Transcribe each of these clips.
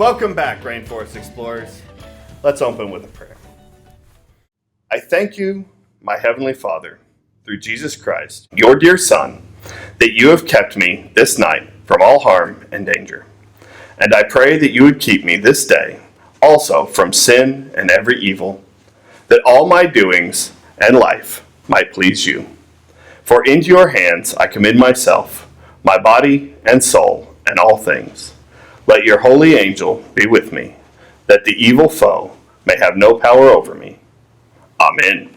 Welcome back, Rainforest Explorers. Let's open with a prayer. I thank you, my Heavenly Father, through Jesus Christ, your dear Son, that you have kept me this night from all harm and danger. And I pray that you would keep me this day also from sin and every evil, that all my doings and life might please you. For into your hands I commend myself, my body and soul, and all things. Let your holy angel be with me, that the evil foe may have no power over me. Amen.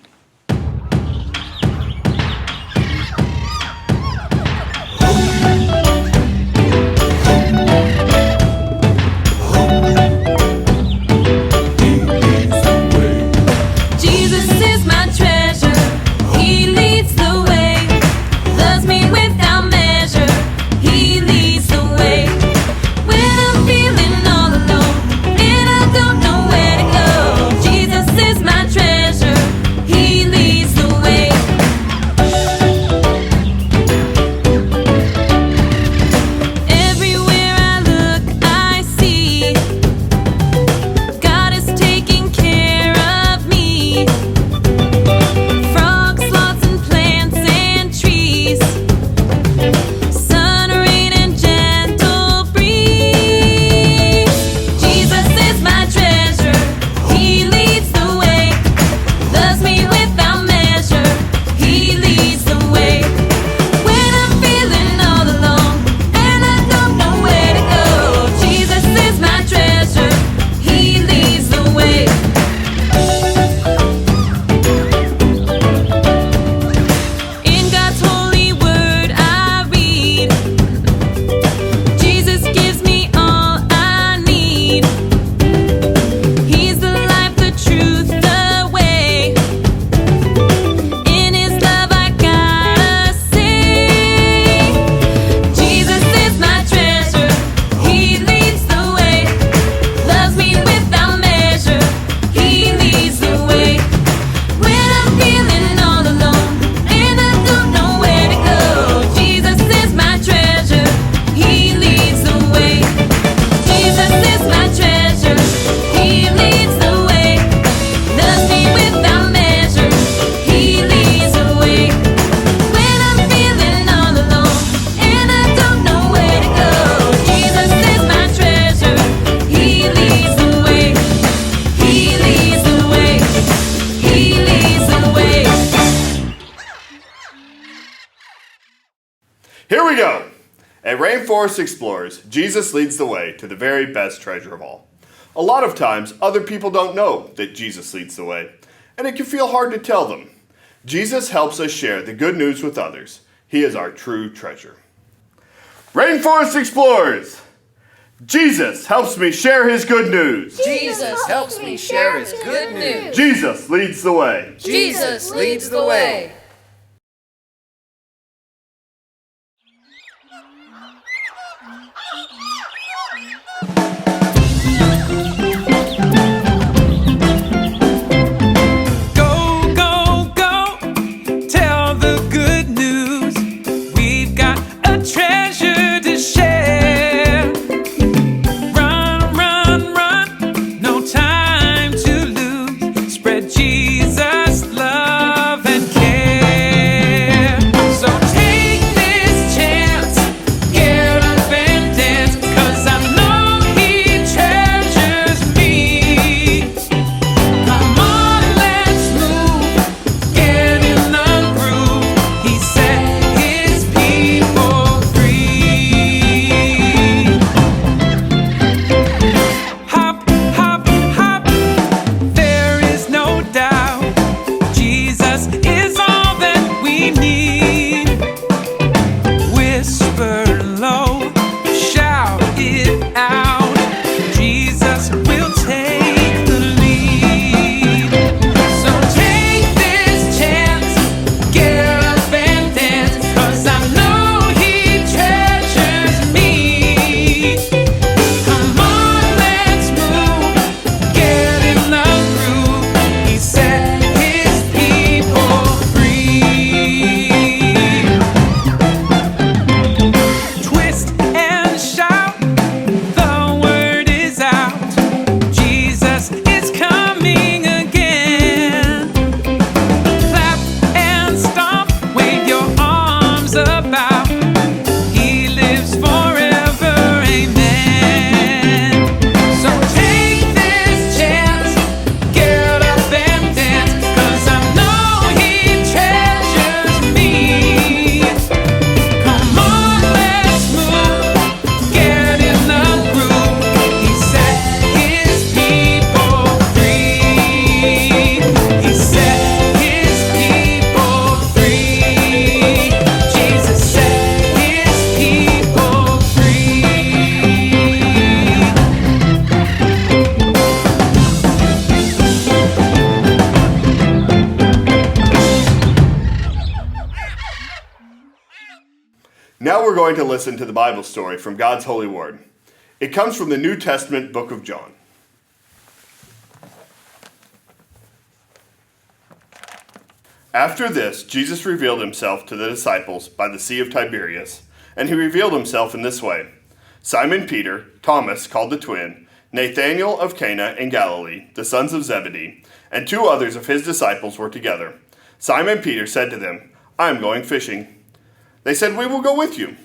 Here we go! At Rainforest Explorers, Jesus leads the way to the very best treasure of all. A lot of times, other people don't know that Jesus leads the way, and it can feel hard to tell them. Jesus helps us share the good news with others. He is our true treasure. Rainforest Explorers! Jesus helps me share his good news. Jesus helps me share his good news. Jesus leads the way. Jesus leads the way. Care. So take this chance, Now we're going to listen to the Bible story from God's holy word. It comes from the New Testament book of John. After this, Jesus revealed himself to the disciples by the Sea of Tiberias, and he revealed himself in this way. Simon Peter, Thomas, called the twin, Nathanael of Cana in Galilee, the sons of Zebedee, and 2 others of his disciples were together. Simon Peter said to them, "I am going fishing." They said, "We will go with you."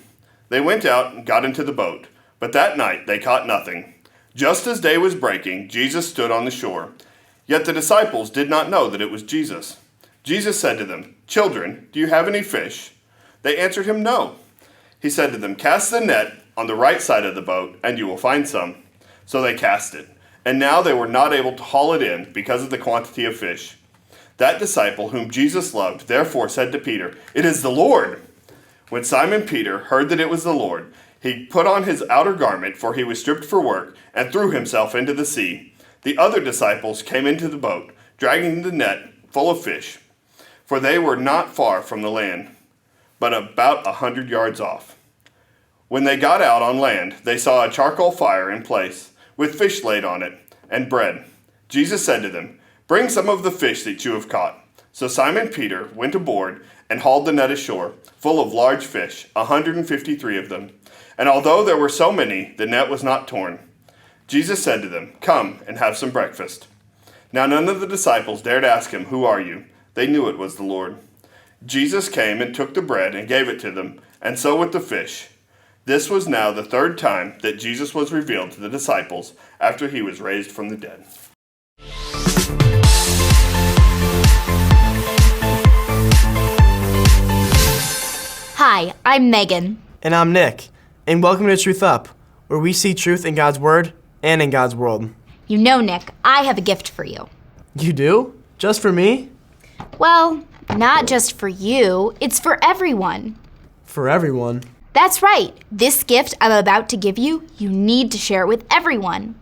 They went out and got into the boat, but that night they caught nothing. Just as day was breaking, Jesus stood on the shore. Yet the disciples did not know that it was Jesus. Jesus said to them, "Children, do you have any fish?" They answered him, "No." He said to them, "Cast the net on the right side of the boat, and you will find some." So they cast it, and now they were not able to haul it in because of the quantity of fish. That disciple whom Jesus loved therefore said to Peter, "It is the Lord." When Simon Peter heard that it was the Lord, he put on his outer garment, for he was stripped for work, and threw himself into the sea. The other disciples came into the boat, dragging the net full of fish, for they were not far from the land, but about 100 yards off. When they got out on land, they saw a charcoal fire in place, with fish laid on it, and bread. Jesus said to them, "Bring some of the fish that you have caught." So Simon Peter went aboard and hauled the net ashore, full of large fish, 153 of them. And although there were so many, the net was not torn. Jesus said to them, "Come and have some breakfast." Now none of the disciples dared ask him, "Who are you?" They knew it was the Lord. Jesus came and took the bread and gave it to them, and so with the fish. This was now the 3rd time that Jesus was revealed to the disciples after he was raised from the dead. Hi, I'm Megan. And I'm Nick, and welcome to Truth Up, where we see truth in God's Word and in God's world. You know, Nick, I have a gift for you. You do? Just for me? Well, not just for you, it's for everyone. For everyone? That's right. This gift I'm about to give you, you need to share it with everyone.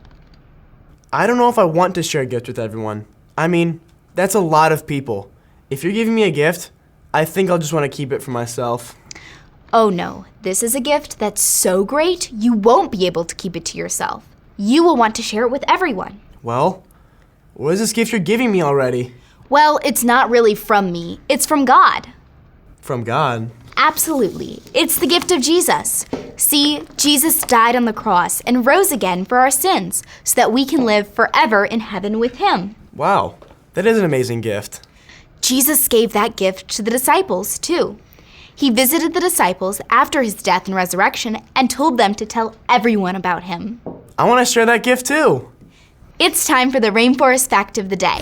I don't know if I want to share a gift with everyone. I mean, that's a lot of people. If you're giving me a gift, I think I'll just want to keep it for myself. Oh no, this is a gift that's so great, you won't be able to keep it to yourself. You will want to share it with everyone. Well, what is this gift you're giving me already? Well, it's not really from me, it's from God. From God? Absolutely. It's the gift of Jesus. See, Jesus died on the cross and rose again for our sins so that we can live forever in heaven with him. Wow, that is an amazing gift. Jesus gave that gift to the disciples, too. He visited the disciples after his death and resurrection and told them to tell everyone about him. I want to share that gift too. It's time for the Rainforest Fact of the Day.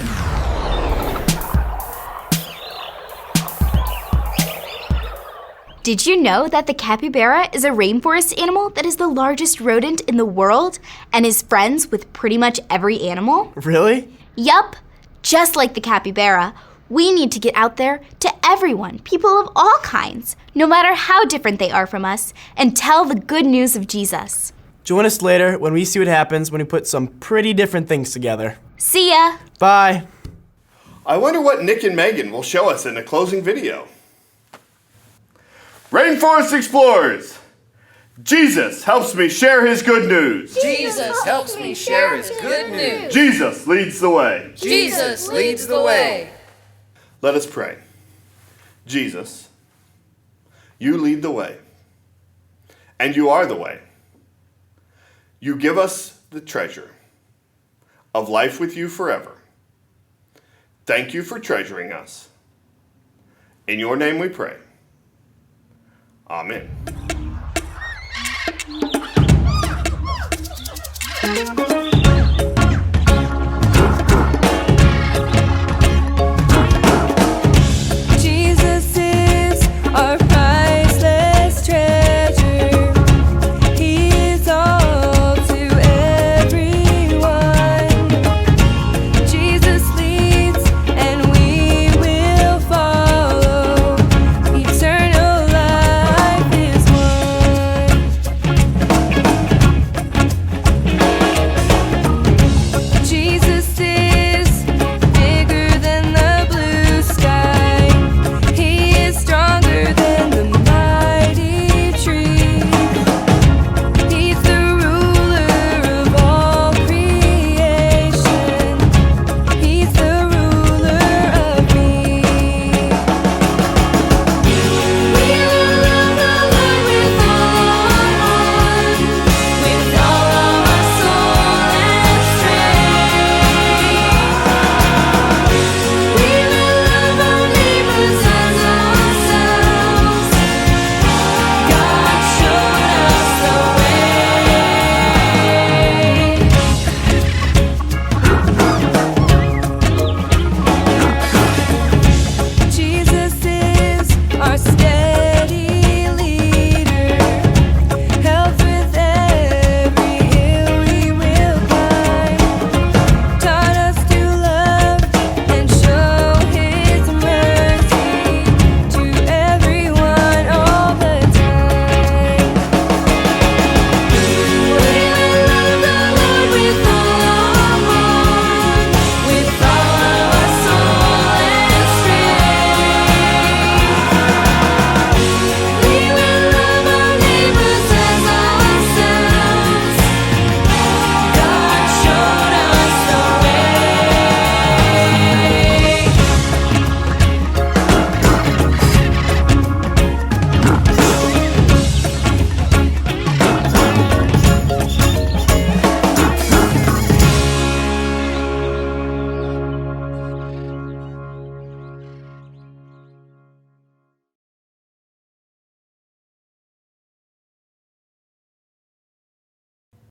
Did you know that the capybara is a rainforest animal that is the largest rodent in the world and is friends with pretty much every animal? Really? Yup. Just like the capybara, we need to get out there to everyone, people of all kinds, no matter how different they are from us, and tell the good news of Jesus. Join us later when we see what happens when we put some pretty different things together. See ya! Bye! I wonder what Nick and Megan will show us in a closing video. Rainforest Explorers! Jesus helps me share his good news. Jesus helps me share his good news. Jesus leads the way. Jesus leads the way. Let us pray. Jesus, you lead the way, and you are the way. You give us the treasure of life with you forever. Thank you for treasuring us. In your name we pray. Amen.